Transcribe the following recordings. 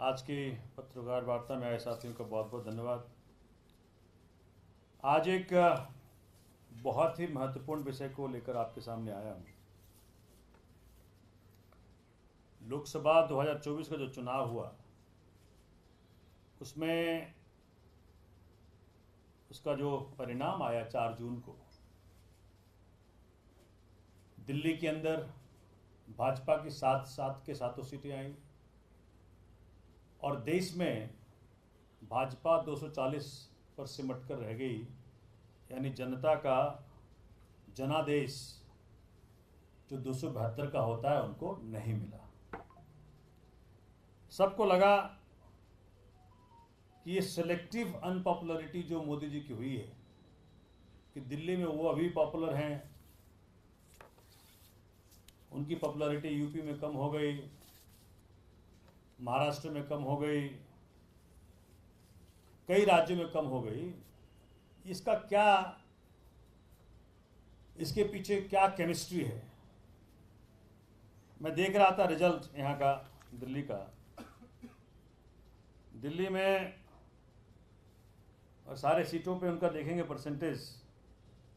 आज की पत्रकार वार्ता में आए साथियों का बहुत बहुत धन्यवाद। आज एक बहुत ही महत्वपूर्ण विषय को लेकर आपके सामने आया हूँ। लोकसभा 2024 का जो चुनाव हुआ उसमें उसका जो परिणाम आया 4 जून को, दिल्ली के अंदर भाजपा की 7 के 7 सीटें आई और देश में भाजपा 240 पर सिमट कर रह गई, यानी जनता का जनादेश जो 272 का होता है उनको नहीं मिला। सबको लगा कि ये सेलेक्टिव अनपॉपुलरिटी जो मोदी जी की हुई है कि दिल्ली में वो अभी पॉपुलर हैं, उनकी पॉपुलरिटी यूपी में कम हो गई, महाराष्ट्र में कम हो गई, कई राज्यों में कम हो गई। इसका क्या, इसके पीछे क्या केमिस्ट्री है? मैं देख रहा था रिजल्ट यहाँ का, दिल्ली का। दिल्ली में और सारे सीटों पे उनका देखेंगे परसेंटेज।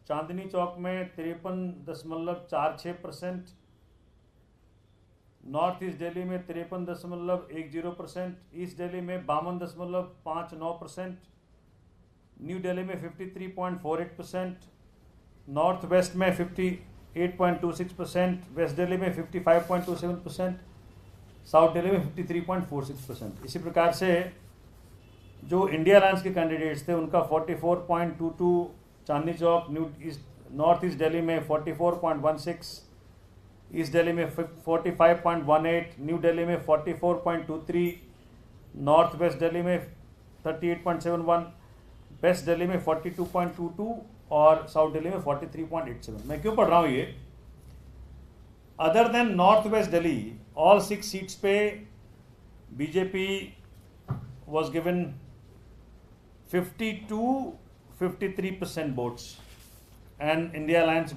चांदनी चौक में 53.46%, नॉर्थ ईस्ट दिल्ली में 53.10%, ईस्ट दिल्ली में 52.59%, न्यू दिल्ली में 53.48%, नॉर्थ वेस्ट में 58.26%, वेस्ट दिल्ली में 55.27%, साउथ दिल्ली में 53.46%। इसी प्रकार से जो इंडिया अलायंस के कैंडिडेट्स थे उनका 44.22 चांदनी चौक, नॉर्थ ईस्ट दिल्ली में 44.16, ईस्ट दिल्ली में 45.18, न्यू दिल्ली में 44.23, नॉर्थ वेस्ट दिल्ली में 38.71, वेस्ट दिल्ली में 42.22 और साउथ दिल्ली में 43.87। मैं क्यों पढ़ रहा हूँ ये? Other than north west Delhi, all 6 seats पे BJP was given 50-53% votes and India Alliance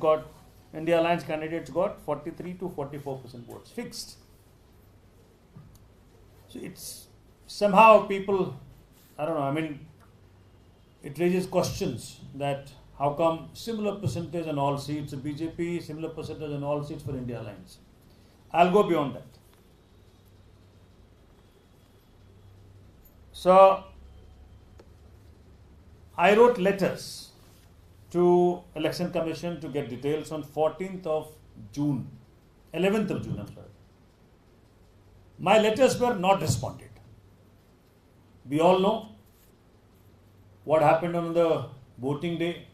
candidates got 43-44% votes fixed. So it's somehow people, I don't know, I mean, it raises questions that how come similar percentage on all seats of BJP, similar percentage on all seats for India Alliance. I'll go beyond that. So I wrote letters to Election Commission to get details on 11th of June, I'm sorry. My letters were not responded. We all know what happened on the voting day.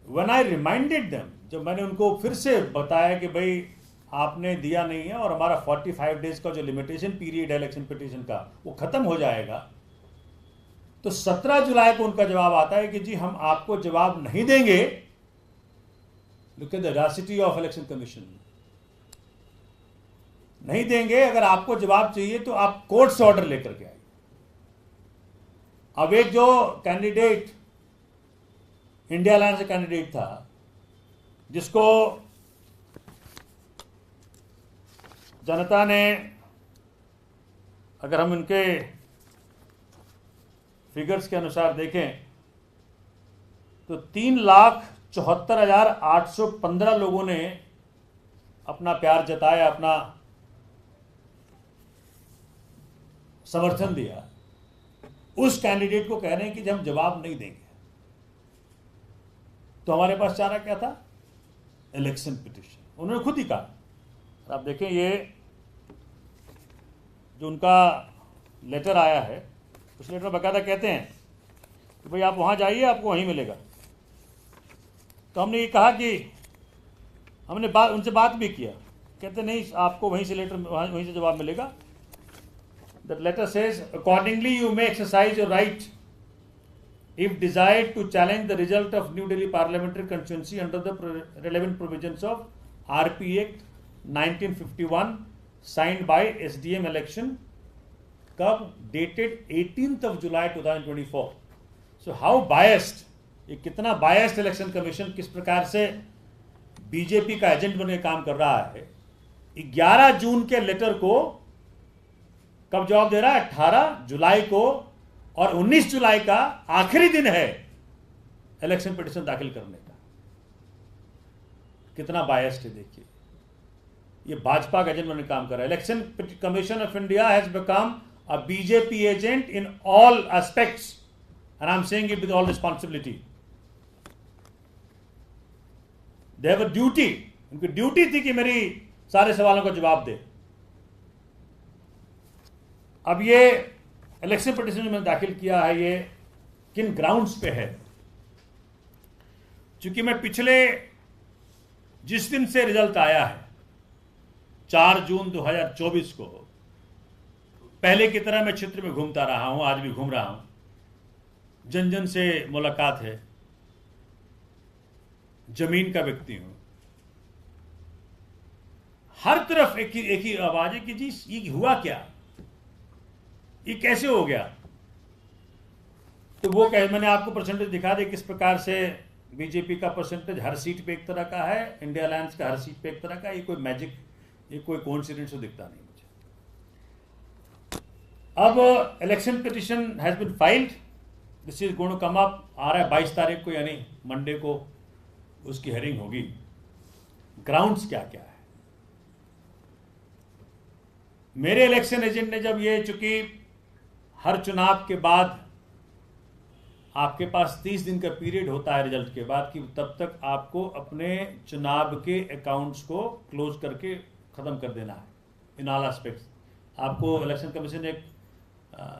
When I reminded them, जब मैंने उनको फिर से बताया कि भाई आपने दिया नहीं है और हमारा 45 डेज का जो लिमिटेशन पीरियड है इलेक्शन पिटीशन का वो खत्म हो जाएगा, तो 17 जुलाई को उनका जवाब आता है कि जी हम आपको जवाब नहीं देंगे। Look at the audacity of Election commission. नहीं देंगे, अगर आपको जवाब चाहिए तो आप कोर्ट से ऑर्डर लेकर के आइए। अब एक जो कैंडिडेट इंडिया अलायंस का कैंडिडेट था, जिसको जनता ने, अगर हम उनके फिगर्स के अनुसार देखें तो 3,74,815 लोगों ने अपना प्यार जताया, अपना समर्थन दिया। उस कैंडिडेट को कह रहे हैं कि हम जवाब नहीं देंगे। तो हमारे पास चारा क्या था? Election petition. उन्होंने खुद ही कहा। आप देखें ये जो उनका लेटर आया है, उस लेटर में बाकायदा कहते हैं कि भाई आप वहाँ जाइए, आपको वहीं मिलेगा। तो हमने ये कहा कि हमने उनसे बात भी किया, कहते नहीं आपको वहीं से लेटर, वहीं से जवाब मिलेगा। That letter says accordingly you may exercise your right if desired to challenge the result of New Delhi parliamentary constituency under the relevant provisions of RP Act 1951 signed by SDM election, कब? Dated 18th of July 2024. So how biased, ये कितना biased election commission किस प्रकार से BJP का agent बनकर काम कर रहा है, 11 जून के लेटर को कब जवाब दे रहा है? 18 जुलाई को, और 19 जुलाई का आखिरी दिन है इलेक्शन पिटीशन दाखिल करने का। कितना बायस्ड है देखिए, ये भाजपा का एजेंट बनने काम कर रहा है। Election commission of India has become a BJP agent in all aspects, and I am saying it with all responsibility. They have a duty, उनकी ड्यूटी थी कि मेरी सारे सवालों का जवाब दे। अब ये इलेक्शन पिटीशन जो मैंने दाखिल किया है, ये किन ग्राउंड्स पे है? चूंकि मैं पिछले जिस दिन से रिजल्ट आया है 4 जून 2024 को, पहले की तरह मैं क्षेत्र में घूमता रहा हूं, आज भी घूम रहा हूं, जन जन से मुलाकात है, जमीन का व्यक्ति हूं। हर तरफ एक ही आवाज है कि जी ये हुआ क्या, ये कैसे हो गया? तो वो मैंने आपको परसेंटेज दिखा दे किस प्रकार से बीजेपी का परसेंटेज हर सीट पे एक तरह का है, इंडिया अलायंस का हर सीट पे एक तरह का। ये कोई मैजिक, ये कोई कोइंसिडेंस तो दिखता नहीं मुझे। अब election petition has been filed, this is going to come up, आ रहा है 22 तारीख को, यानी मंडे को उसकी हेयरिंग होगी। ग्राउंड्स क्या क्या है? मेरे इलेक्शन एजेंट ने जब ये, चूंकि हर चुनाव के बाद आपके पास 30 दिन का पीरियड होता है रिजल्ट के बाद, कि तब तक आपको अपने चुनाव के अकाउंट्स को क्लोज करके खत्म कर देना है इन ऑल एस्पेक्ट्स। आपको इलेक्शन कमीशन एक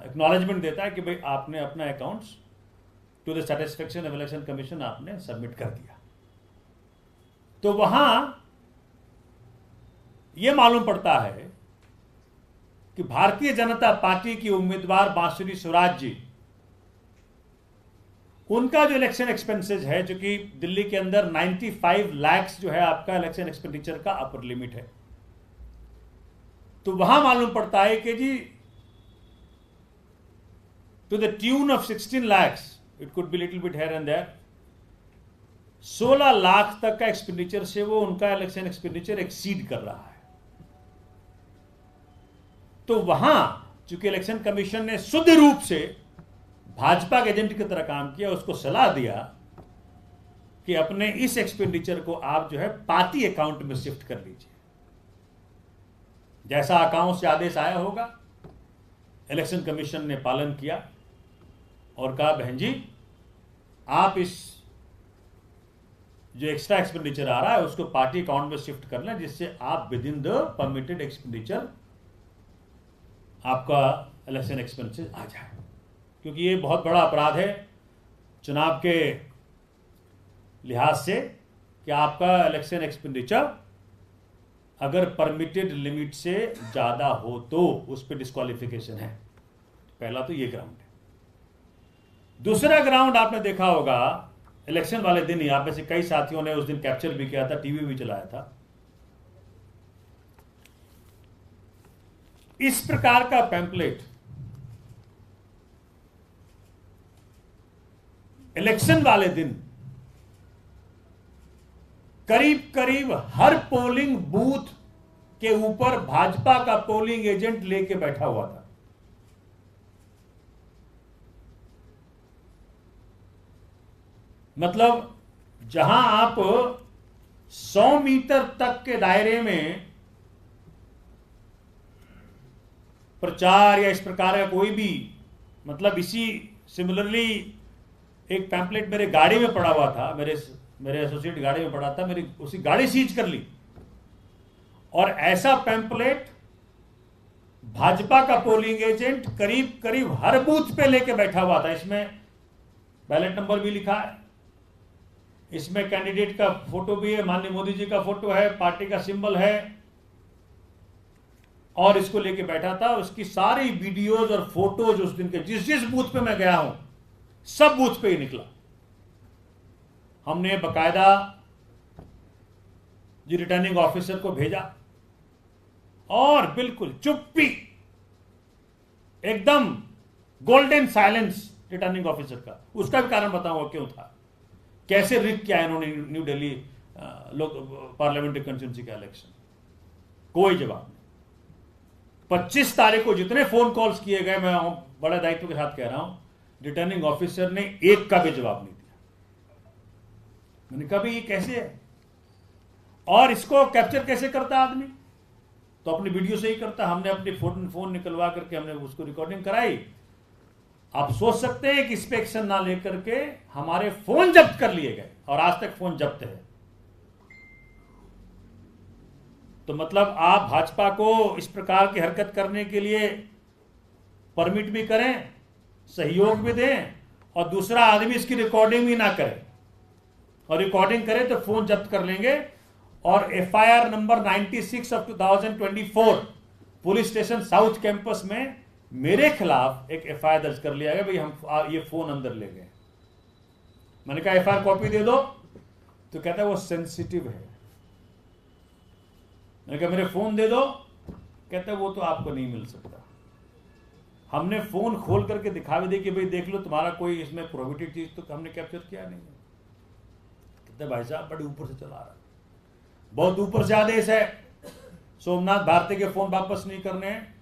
एक्नॉलेजमेंट देता है कि भाई आपने अपना accounts to the satisfaction of Election Commission आपने सबमिट कर दिया। तो वहां यह मालूम पड़ता है कि भारतीय जनता पार्टी की उम्मीदवार बांसुरी स्वराज जी, उनका जो इलेक्शन एक्सपेंसेस है, जो कि दिल्ली के अंदर 95 लाख जो है आपका इलेक्शन एक्सपेंडिचर का अपर लिमिट है, तो वहां मालूम पड़ता है कि जी to the tune of 16 lakh, it could be little bit here and there, 16 lakh तक का एक्सपेंडिचर से वो उनका इलेक्शन एक्सपेंडिचर एक्सीड कर रहा है। तो वहां चूंकि इलेक्शन कमीशन ने शुद्ध रूप से भाजपा के एजेंट की तरह काम किया, उसको सलाह दिया कि अपने इस एक्सपेंडिचर को आप जो है पार्टी अकाउंट में शिफ्ट कर लीजिए। जैसा अकाउंट से आदेश आया होगा, इलेक्शन कमीशन ने पालन किया और कहा बहन जी आप इस जो एक्स्ट्रा एक्सपेंडिचर आ रहा है उसको पार्टी अकाउंट में शिफ्ट कर लें, जिससे आप with in the permitted expenditure आपका इलेक्शन एक्सपेंसेस आ जाए। क्योंकि ये बहुत बड़ा अपराध है चुनाव के लिहाज से कि आपका इलेक्शन एक्सपेंडिचर अगर परमिटेड लिमिट से ज्यादा हो तो उस पर डिस्क्वालिफिकेशन है। पहला तो ये ग्राउंड है। दूसरा ग्राउंड आपने देखा होगा, इलेक्शन वाले दिन ही आप में से कई साथियों ने उस दिन कैप्चर भी किया था, टीवी भी चलाया था, इस प्रकार का पैम्पलेट इलेक्शन वाले दिन करीब करीब हर पोलिंग बूथ के ऊपर भाजपा का पोलिंग एजेंट लेके बैठा हुआ था। मतलब जहां आप 100 मीटर तक के दायरे में प्रचार या इस प्रकार का कोई भी, मतलब इसी सिमिलरली एक पैम्पलेट मेरे गाड़ी में पड़ा हुआ था, मेरे एसोसिएट गाड़ी में पड़ा था, मेरी उसी गाड़ी सीज कर ली। और ऐसा पैम्पलेट भाजपा का पोलिंग एजेंट करीब करीब हर बूथ पे लेके बैठा हुआ था। इसमें बैलेट नंबर भी लिखा है, इसमें कैंडिडेट का फोटो भी है, माननीय मोदी जी का फोटो है, पार्टी का सिंबल है, और इसको लेके बैठा था। उसकी सारी वीडियोज और फोटोज उस दिन के जिस जिस बूथ पे मैं गया हूं सब बूथ पे ही निकला। हमने बकायदा जी रिटर्निंग ऑफिसर को भेजा और बिल्कुल चुप्पी, एकदम गोल्डन साइलेंस रिटर्निंग ऑफिसर का। उसका भी कारण बताऊंगा क्यों था, कैसे रिग किया इन्होंने न्यू दिल्ली लोक पार्लियामेंट्री कंस्टिट्यूंसी का इलेक्शन। कोई जवाब नहीं। 25 तारीख को जितने फोन कॉल्स किए गए, मैं बड़ा दायित्व के साथ कह रहा हूं, रिटर्निंग ऑफिसर ने एक का भी जवाब नहीं दिया। मैंने कहा ये कैसे है, और इसको कैप्चर कैसे करता आदमी? तो अपनी वीडियो से ही करता। हमने अपनी फोन निकलवा करके हमने उसको रिकॉर्डिंग कराई। आप सोच सकते हैं कि इस पे एक्शन ना लेकर के हमारे फोन जब्त कर लिए गए, और आज तक फोन जब्त है। तो मतलब आप भाजपा को इस प्रकार की हरकत करने के लिए परमिट भी करें, सहयोग भी दें, और दूसरा आदमी इसकी रिकॉर्डिंग भी ना करे, और रिकॉर्डिंग करे तो फोन जब्त कर लेंगे। और FIR number 96 of 2024 police station south campus में मेरे खिलाफ एक एफआईआर दर्ज कर लिया गया, भाई हम ये फोन अंदर ले गए। मैंने कहा एफआईआर कॉपी दे दो, तो कहता है वो सेंसिटिव है। मैंने कहा मेरे फोन दे दो, कहता है वो तो आपको नहीं मिल सकता। हमने फोन खोल करके दिखा भी दे कि भाई देख लो, तुम्हारा कोई इसमें प्रोहिबिटेड चीज तो हमने कैप्चर किया नहीं है। कहते भाई साहब बड़े ऊपर से चला रहा है, बहुत ऊपर से आदेश है, सोमनाथ भारती के फोन वापस नहीं करने हैं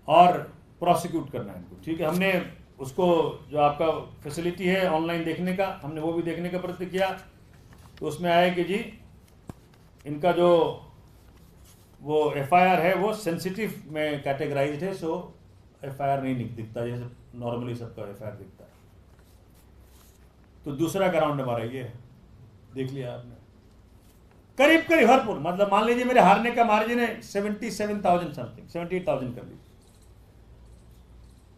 और प्रोसिक्यूट करना है इनको। ठीक है, हमने उसको जो आपका फैसिलिटी है ऑनलाइन देखने का, हमने वो भी देखने का प्रयत्न किया। तो उसमें आया कि जी इनका जो वो एफआईआर है वो सेंसिटिव में कैटेगराइज्ड है, सो एफआईआर नहीं दिखता जैसे नॉर्मली सबका एफआईआर दिखता है। तो दूसरा ग्राउंड हमारा ये है, देख लिया आपने, करीब करीब भरपूर। मतलब मान लीजिए मेरे हारने का मार्जिन है 77,000 समथिंग, 78,000 कर लीजिए।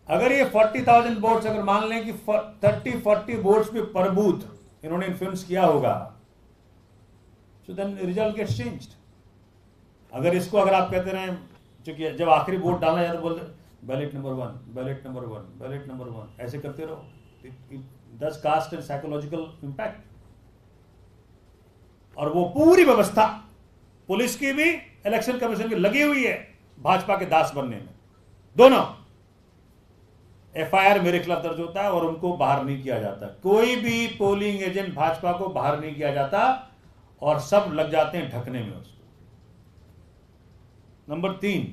अगर ये 40,000 वोट्स अगर मान लें कि 30-40 वोट्स पे पर बूथ इन्होंने इन्फ्लुएंस किया होगा, so then result gets changed. अगर इसको अगर आप कहते रहे, क्योंकि जब आखिरी वोट डालना जाता बोलते ballot number 1, ballot number 1, ballot number 1, ऐसे करते रहो, दस कास्ट एंड साइकोलॉजिकल इंपैक्ट। और वो पूरी व्यवस्था पुलिस की भी इलेक्शन कमीशन की लगी हुई है भाजपा के दास बनने में। दोनों एफआईआर मेरे खिलाफ दर्ज होता है और उनको बाहर नहीं किया जाता। कोई भी पोलिंग एजेंट भाजपा को बाहर नहीं किया जाता और सब लग जाते हैं ढकने में उसको। नंबर 3,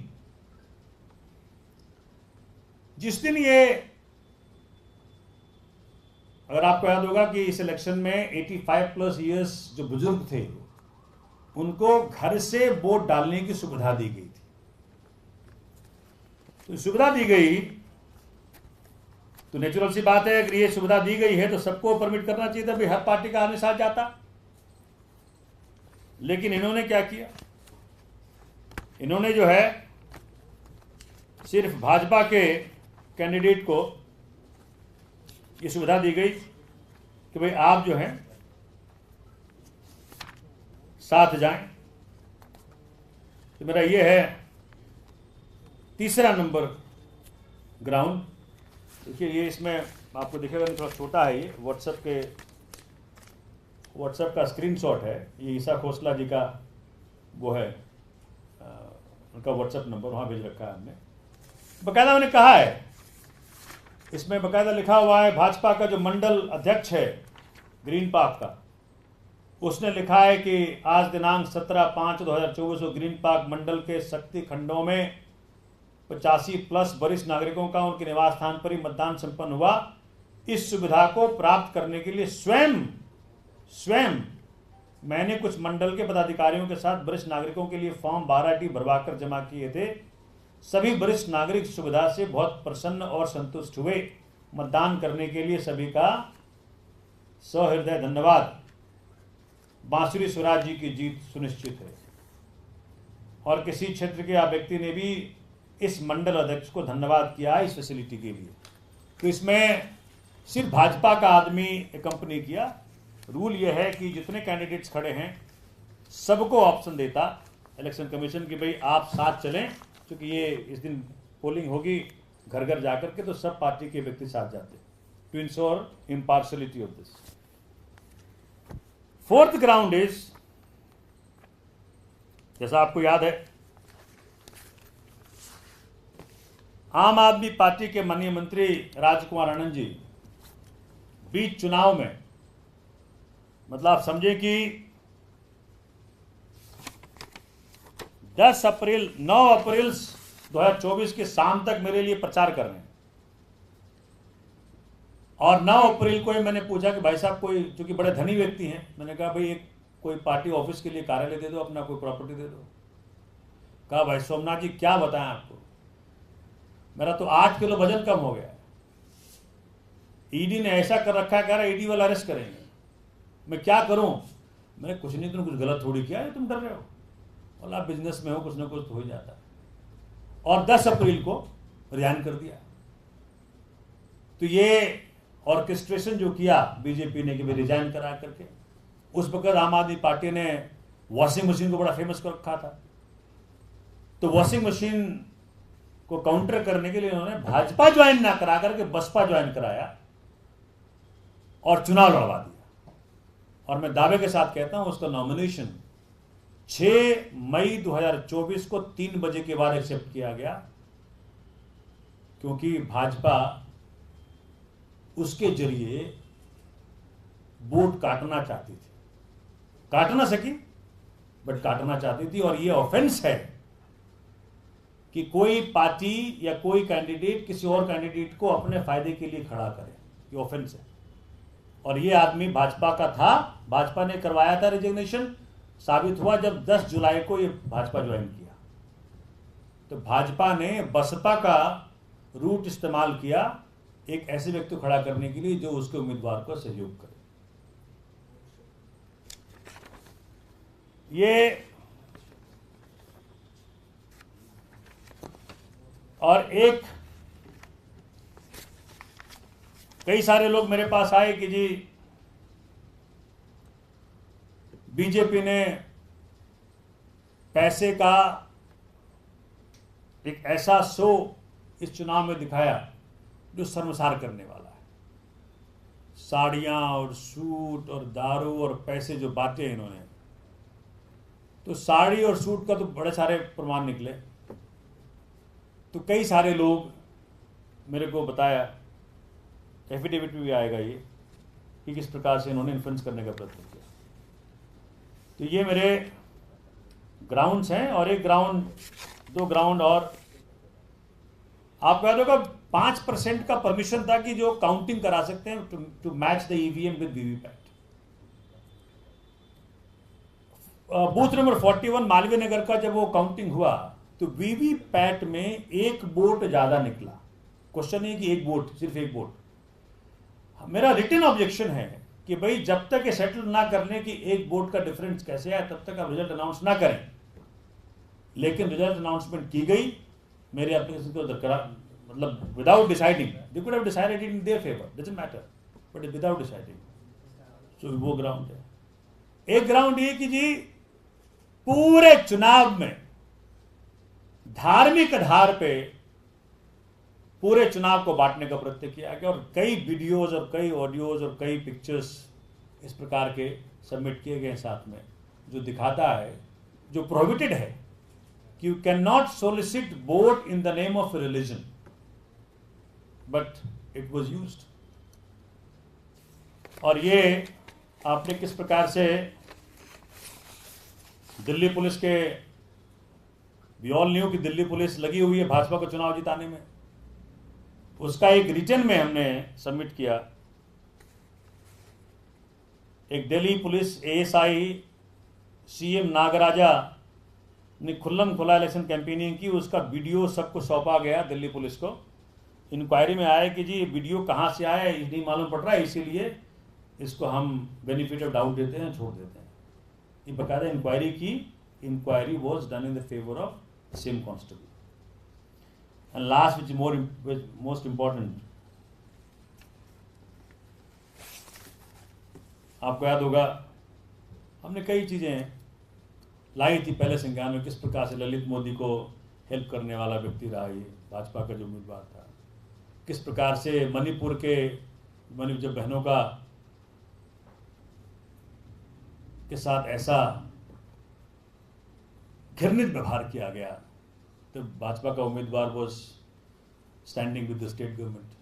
जिस दिन ये, अगर आपको याद होगा कि इस इलेक्शन में 85+ ईयर्स जो बुजुर्ग थे उनको घर से वोट डालने की सुविधा दी गई थी। तो सुविधा दी गई तो नेचुरल सी बात है, अगर ये सुविधा दी गई है तो सबको परमिट करना चाहिए था, भाई हर पार्टी का आदमी साथ जाता। लेकिन इन्होंने क्या किया, इन्होंने जो है सिर्फ भाजपा के कैंडिडेट को ये सुविधा दी गई कि भाई आप जो हैं साथ जाएं। तो मेरा ये है तीसरा नंबर ग्राउंड। देखिए ये इसमें आपको दिखेगा, थोड़ा छोटा है, ये व्हाट्सएप का स्क्रीनशॉट है। ये ईसा खोसला जी का वो है, उनका व्हाट्सएप नंबर वहाँ भेज रखा है हमने। बकायदा उन्होंने कहा है, इसमें बकायदा लिखा हुआ है, भाजपा का जो मंडल अध्यक्ष है ग्रीन पार्क का, उसने लिखा है कि आज दिनांक 17/5/2024 को ग्रीन पार्क मंडल के शक्ति खंडों में 85+ वरिष्ठ नागरिकों का उनके निवास स्थान पर ही मतदान संपन्न हुआ। इस सुविधा को प्राप्त करने के लिए स्वयं मैंने कुछ मंडल के पदाधिकारियों के साथ वरिष्ठ नागरिकों के लिए फॉर्म 12T भरवाकर जमा किए थे। सभी वरिष्ठ नागरिक सुविधा से बहुत प्रसन्न और संतुष्ट हुए। मतदान करने के लिए सभी का सहृदय धन्यवाद। बांसुरी स्वराज जी की जीत सुनिश्चित है। और किसी क्षेत्र के व्यक्ति ने भी इस मंडल अध्यक्ष को धन्यवाद किया इस फैसिलिटी के लिए। तो इसमें सिर्फ भाजपा का आदमी कंपनी किया। रूल यह है कि जितने कैंडिडेट्स खड़े हैं सबको ऑप्शन देता इलेक्शन कमीशन कि भाई आप साथ चलें, क्योंकि ये इस दिन पोलिंग होगी घर घर जाकर के, तो सब पार्टी के व्यक्ति साथ जाते to ensure impartiality of this. Fourth ground is, जैसा आपको याद है, आम आदमी पार्टी के माननीय मंत्री राजकुमार आनंद जी बीच चुनाव में, मतलब आप समझे कि 9 अप्रैल 2024 की शाम तक मेरे लिए प्रचार कर रहे हैं। और 9 अप्रैल को ही मैंने पूछा कि भाई साहब कोई, चूंकि बड़े धनी व्यक्ति हैं, मैंने कहा भाई एक कोई पार्टी ऑफिस के लिए कार्यालय दे दो, अपना कोई प्रॉपर्टी दे दो। कहा भाई सोमनाथ जी क्या बताएं आपको, मेरा तो 8 किलो वजन कम हो गया है। ईडी ने ऐसा कर रखा है, कह रहा ईडी वाला अरेस्ट करेंगे, मैं क्या करूं? मैं कुछ नहीं, तुमने कुछ गलत थोड़ी किया है, तुम डर रहे हो? बोला आप बिजनेस में हो, कुछ ना कुछ तो हो ही जाता है। और 10 अप्रैल को रिजाइन कर दिया। तो ये ऑर्केस्ट्रेशन जो किया बीजेपी ने कि भाई रिजाइन करा करके, उस वक्त आम आदमी पार्टी ने वॉशिंग मशीन को बड़ा फेमस कर रखा था। तो वॉशिंग मशीन को काउंटर करने के लिए उन्होंने भाजपा ज्वाइन ना करा करके बसपा ज्वाइन कराया और चुनाव लड़वा दिया। और मैं दावे के साथ कहता हूं उसका नॉमिनेशन 6 मई 2024 को 3 बजे के बाद एक्सेप्ट किया गया, क्योंकि भाजपा उसके जरिए वोट काटना चाहती थी। काट ना सकी, बट काटना चाहती थी। और यह ऑफेंस है कि कोई पार्टी या कोई कैंडिडेट किसी और कैंडिडेट को अपने फायदे के लिए खड़ा करे, ये ऑफेंस है। और ये आदमी भाजपा का था, भाजपा ने करवाया था रिजिग्नेशन, साबित हुआ जब 10 जुलाई को ये भाजपा ज्वाइन किया। तो भाजपा ने बसपा का रूट इस्तेमाल किया एक ऐसे व्यक्ति को खड़ा करने के लिए जो उसके उम्मीदवार को सहयोग करे। ये और एक कई सारे लोग मेरे पास आए कि जी बीजेपी ने पैसे का एक ऐसा शो इस चुनाव में दिखाया जो शर्मसार करने वाला है। साड़ियां और सूट और दारू और पैसे जो बांटे इन्होंने, तो साड़ी और सूट का तो बड़े सारे प्रमाण निकले। तो कई सारे लोग मेरे को बताया, एफिडेविट भी आएगा ये, कि किस प्रकार से इन्होंने इन्फ्लुएंस करने का प्रयत्न किया। तो ये मेरे ग्राउंड्स हैं। और एक ग्राउंड, 2 ग्राउंड और आपको याद होगा 5% का परमिशन था कि जो काउंटिंग करा सकते हैं to match the EVM with VVPAT. Booth number 41 Malviya Nagar का जब वो काउंटिंग हुआ तो वीवीपैट में एक वोट ज्यादा निकला। क्वेश्चन नहीं कि एक वोट, सिर्फ एक वोट। मेरा रिटन ऑब्जेक्शन है कि भाई जब तक ये सेटल ना करने की एक वोट का डिफरेंस कैसे आए तब तक आप रिजल्ट अनाउंस ना करें। लेकिन रिजल्ट अनाउंसमेंट की गई, मेरे एप्लीकेशन को दरकार, मतलब without deciding, they could have decided in their favour, doesn't matter, but without deciding. So वो ग्राउंड है। एक ग्राउंड ये कि जी पूरे चुनाव में धार्मिक आधार पे पूरे चुनाव को बांटने का प्रयत्न किया गया। और कई वीडियोज और कई ऑडियोज और कई पिक्चर्स इस प्रकार के सबमिट किए गए साथ में, जो दिखाता है, जो प्रोहिबिटेड है, कि you can not solicit vote in the name of religion, but it was used. और ये आपने किस प्रकार से दिल्ली पुलिस के, वी ऑल न्यू कि दिल्ली पुलिस लगी हुई है भाजपा को चुनाव जिताने में। उसका एक रिटर्न में हमने सबमिट किया। एक Delhi police ASI CM Nagaraja ने खुल्लम खुला इलेक्शन कैंपेनिंग की, उसका वीडियो सबको सौंपा गया दिल्ली पुलिस को। इंक्वायरी में आया कि जी ये वीडियो कहाँ से आया है नहीं मालूम पड़ रहा है, इसीलिए इसको हम बेनिफिट ऑफ डाउट देते हैं, छोड़ देते हैं। ये बकायदा इंक्वायरी की। Inquiry was done in the favour of same constable. And last which most important, आपको याद होगा हमने कई चीजें लाई थी पहले संज्ञान में, किस प्रकार से ललित मोदी को हेल्प करने वाला व्यक्ति रहा ये भाजपा का जो उम्मीदवार था, किस प्रकार से मणिपुर जब बहनों के साथ ऐसा घृणित व्यवहार किया गया, तो भाजपा का उम्मीदवार was standing with the state government.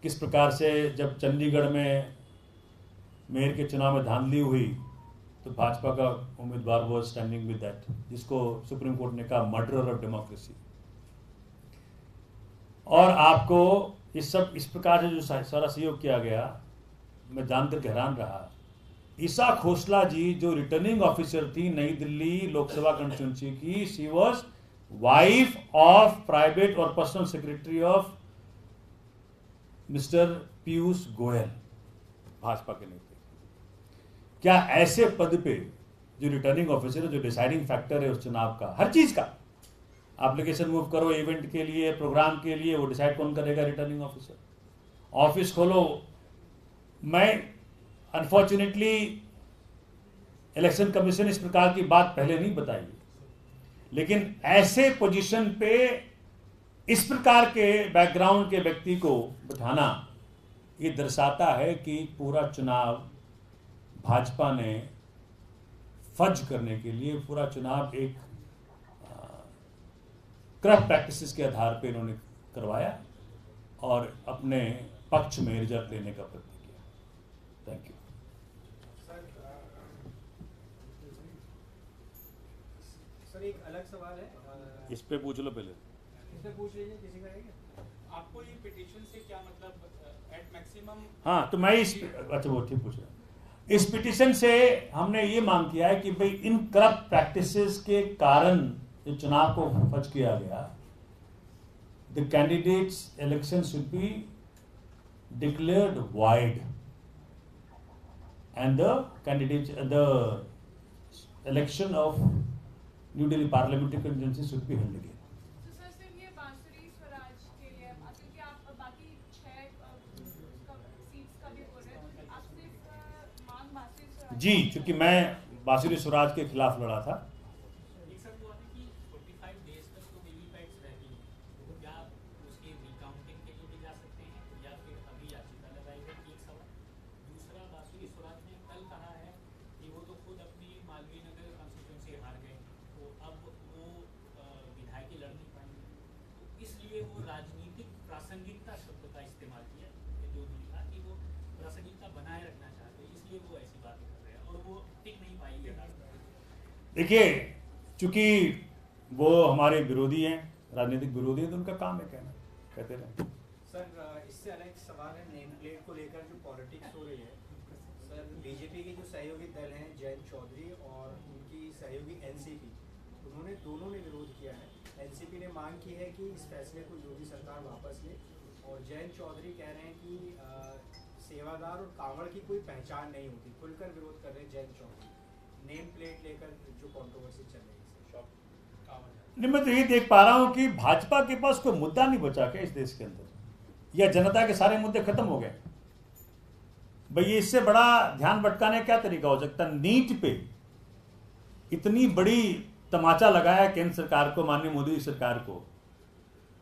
किस प्रकार से जब चंडीगढ़ में मेयर के चुनाव में धांधली हुई तो भाजपा का उम्मीदवार वो स्टैंडिंग विद दैट, जिसको सुप्रीम कोर्ट ने कहा मर्डरर ऑफ डेमोक्रेसी। और आपको इस प्रकार से जो सारा सहयोग किया गया, मैं जानकर हैरान रहा। ईशा खोसला जी जो रिटर्निंग ऑफिसर थी नई दिल्ली लोकसभा कंस्टिट्यूंसी की, she was wife of private और personal secretary of mister Piyush Goyal, Bhajpa के नेता। क्या ऐसे पद पे जो रिटर्निंग ऑफिसर है, जो डिसाइडिंग फैक्टर है उस चुनाव का, हर चीज का, एप्लीकेशन मूव करो इवेंट के लिए, प्रोग्राम के लिए, वो डिसाइड कौन करेगा? Returning officer. ऑफिस खोलो। मैं अनफॉर्चुनेटली इलेक्शन कमीशन इस प्रकार की बात पहले नहीं बताई, लेकिन ऐसे पोजीशन पे इस प्रकार के बैकग्राउंड के व्यक्ति को बिठाना, ये दर्शाता है कि पूरा चुनाव भाजपा ने फज करने के लिए, पूरा चुनाव एक करप्ट प्रैक्टिसेस के आधार पर इन्होंने करवाया और अपने पक्ष में रिजल्ट लेने का प्रयत्न किया। Thank you. सर एक अलग सवाल है, इस पे पूछ लो पहले। इसमें पूछ लीजिए, किसी का है क्या? आपको ये पिटीशन से क्या मतलब एट मैक्सिमम? हाँ, तो मैं अच्छा वो ठीक पूछ रहा हूँ। इस पिटीशन से हमने ये मांग किया है कि भाई इन करप्ट प्रैक्टिसेस के कारण जो चुनाव को फज किया गया, the candidates election should be declared wide and the election of New Delhi parliamentary constituency should be held again. तो सर सिर्फ ये बांसुरी स्वराज के लिए, क्योंकि आप बाकी 6 सीट्स का भी बोल रहे हैं, तो आप सिर्फ मांग बांसुरी स्वराज? जी, क्योंकि मैं बांसुरी स्वराज के खिलाफ लड़ा था। एक सर हुआ था कि 45 डेज तक तो वीवीपैट्स रहती हैं, तो क्या उसकी रिकाउंटिंग के लिए भी जा सकते हैं या फिर अभी याचिका लगाई है? एक सवाल। दूसरा, बांसुरी स्वराज ने कल कहा है कि वो तो खुद अपनी मालवीय नगर कॉन्स्टिट्यूंसी हार गए, तो अब वो विधायकी लड़ नहीं पाएंगे, तो इसलिए वो राजनीतिक प्रासंगिकता शब्द का इस्तेमाल किया, जो कहा कि वो प्रासंगिकता बनाए रखना चाहते हैं, इसलिए वो ऐसी बात कर रहे हैं और वो टिक नहीं पाएगी। देखिए, चूंकि वो हमारे विरोधी हैं, राजनीतिक विरोधी हैं, तो उनका काम है कहना, कहते रहे। सर इससे अलग सवाल है नेम प्लेट को लेकर जो पॉलिटिक्स हो रही है। सर बीजेपी के जो सहयोगी दल हैं जयंत चौधरी और उनकी सहयोगी एनसीपी, उन्होंने दोनों ने विरोध किया है। एनसीपी ने मांग की है कि इस फैसले को योगी सरकार वापस ले, और जयंत चौधरी कह रहे हैं कि सेवादार और कांवड़ की कोई पहचान नहीं होती। खुलकर विरोध कर रहे हैं जयंत चौधरी नेम प्लेट लेकर जो कंट्रोवर्सी चल रही है। नहीं, मैं तो ये देख पा रहा हूं कि भाजपा के पास कोई मुद्दा नहीं बचा क्या इस देश के अंदर, या जनता के सारे मुद्दे खत्म हो गए? भाई इससे बड़ा ध्यान भटकाने क्या तरीका हो सकता? नीट पे इतनी बड़ी तमाचा लगाया केंद्र सरकार को, माननीय मोदी सरकार को।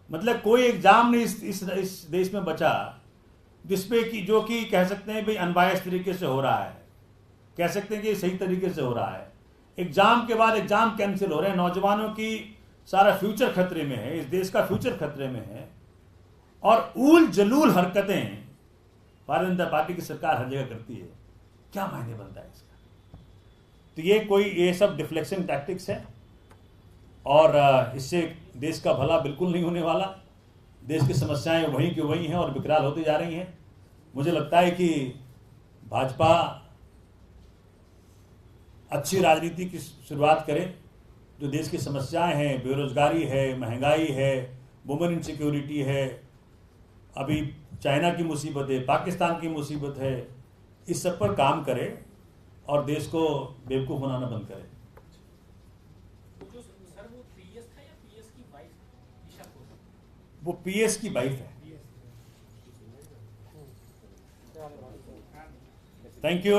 मतलब कोई एग्जाम नहीं इस देश में बचा जिसपे कि जो कि कह सकते हैं भाई अनबायस तरीके से हो रहा है, कह सकते हैं कि सही तरीके से हो रहा है। एग्जाम के बाद एग्जाम कैंसिल हो रहे हैं, नौजवानों की सारा फ्यूचर खतरे में है, इस देश का फ्यूचर खतरे में है, और ऊल जलूल हरकतें भारतीय जनता पार्टी की सरकार हर जगह करती है। क्या मायने बनता है इसका? तो ये सब डिफ्लेक्शन टैक्टिक्स है, और इससे देश का भला बिल्कुल नहीं होने वाला। देश की समस्याएं वहीं की वहीं हैं और विकराल होती जा रही हैं। मुझे लगता है कि भाजपा अच्छी राजनीति की शुरुआत करे। जो देश की समस्याएं हैं, बेरोजगारी है, महंगाई है, वुमेन इनसिक्योरिटी है, अभी चाइना की मुसीबत है, पाकिस्तान की मुसीबत है, इस सब पर काम करे और देश को बेवकूफ़ बनाना बंद करे। वो पीएस की वाइफ है। Thank you.